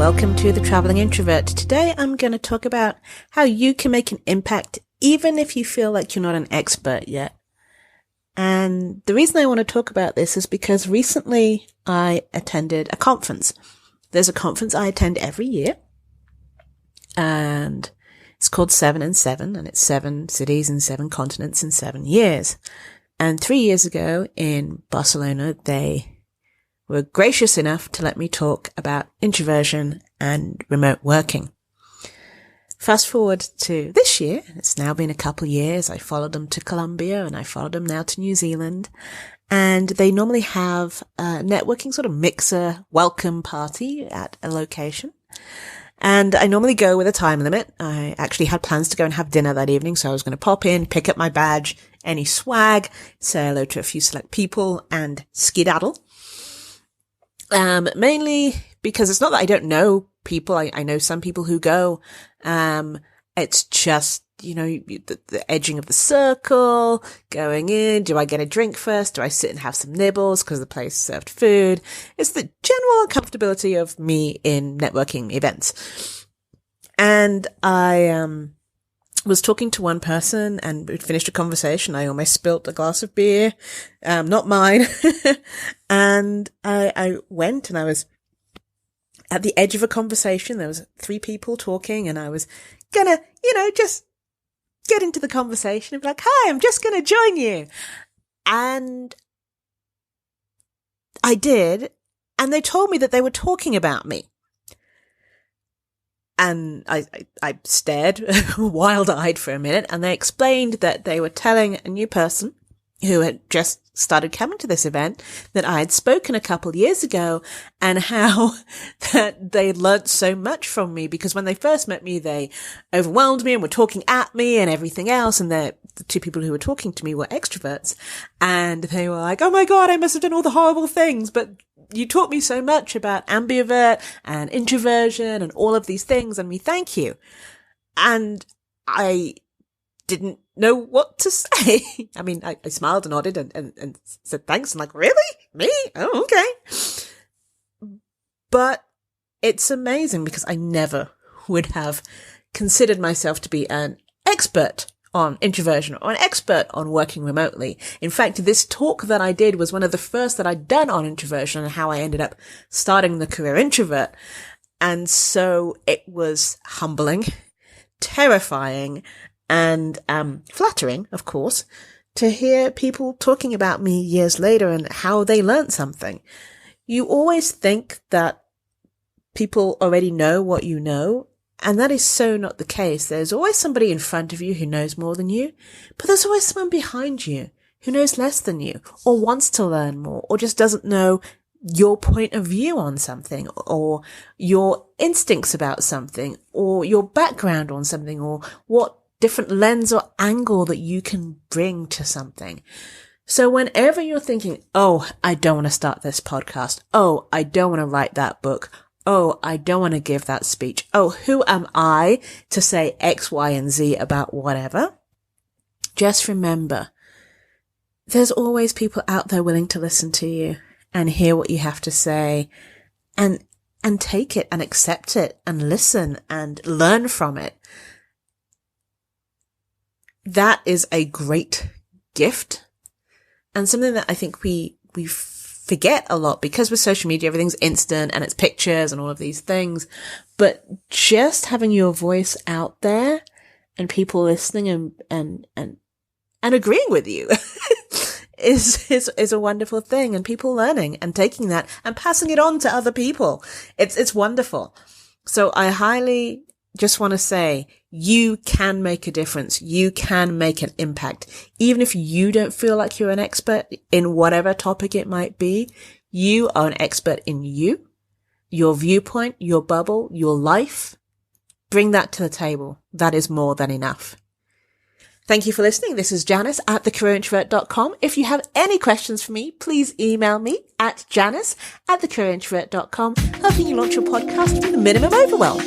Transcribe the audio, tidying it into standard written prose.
welcome to The Traveling Introvert. Today I'm going to talk about how you can make an impact even if you feel like you're not an expert yet. And the reason I want to talk about this is because recently I attended a conference. There's a conference I attend every year, and it's called 7 and 7, and it's 7 cities and 7 continents in 7 years. And 3 years ago in Barcelona, they were gracious enough to let me talk about introversion and remote working. Fast forward to this year, it's now been a couple of years. I followed them to Colombia and I followed them now to New Zealand. And they normally have a networking sort of mixer welcome party at a location. And I normally go with a time limit. I actually had plans to go and have dinner that evening, so I was going to pop in, pick up my badge, any swag, say hello to a few select people, and skedaddle. Mainly because it's not that I don't know people. I know some people who go. It's just, the edging of the circle, going in. Do I get a drink first? Do I sit and have some nibbles because the place served food? It's the general comfortability of me in networking events. And I, was talking to one person and we'd finished a conversation. I almost spilt a glass of beer, not mine. And I went and I was at the edge of a conversation. There was 3 people talking and I was gonna, just get into the conversation and be like, hi, I'm just gonna join you. And I did. And they told me that they were talking about me. And I stared wild-eyed for a minute, and they explained that they were telling a new person who had just started coming to this event that I had spoken a couple years ago, and how that they learnt so much from me, because when they first met me, they overwhelmed me and were talking at me and everything else, and the 2 people who were talking to me were extroverts, and they were like, oh my God, I must have done all the horrible things, but you taught me so much about ambivert and introversion and all of these things, and we thank you. And I didn't know what to say. I mean, I smiled and nodded and said thanks. I'm like, really? Me? Oh, okay. But it's amazing because I never would have considered myself to be an expert on introversion or an expert on working remotely. In fact, this talk that I did was one of the first that I'd done on introversion and how I ended up starting the Career Introvert. And so it was humbling, terrifying, and flattering, of course, to hear people talking about me years later and how they learned something. You always think that people already know what you know, and that is so not the case. There's always somebody in front of you who knows more than you, but there's always someone behind you who knows less than you, or wants to learn more, or just doesn't know your point of view on something, or your instincts about something, or your background on something, or what different lens or angle that you can bring to something. So whenever you're thinking, oh, I don't want to start this podcast. Oh, I don't want to write that book. Oh, I don't want to give that speech. Oh, who am I to say X, Y, and Z about whatever? Just remember, there's always people out there willing to listen to you and hear what you have to say and take it and accept it and listen and learn from it. That is a great gift and something that I think we forget a lot because with social media, everything's instant and it's pictures and all of these things. But just having your voice out there and people listening and agreeing with you is a wonderful thing, and people learning and taking that and passing it on to other people. It's wonderful. So I highly just want to say you can make a difference. You can make an impact. Even if you don't feel like you're an expert in whatever topic it might be, you are an expert in you, your viewpoint, your bubble, your life. Bring that to the table. That is more than enough. Thank you for listening. This is Janice at thecareerintrovert.com. If you have any questions for me, please email me at janice@thecareerintrovert.com, helping you launch your podcast with a minimum overwhelm.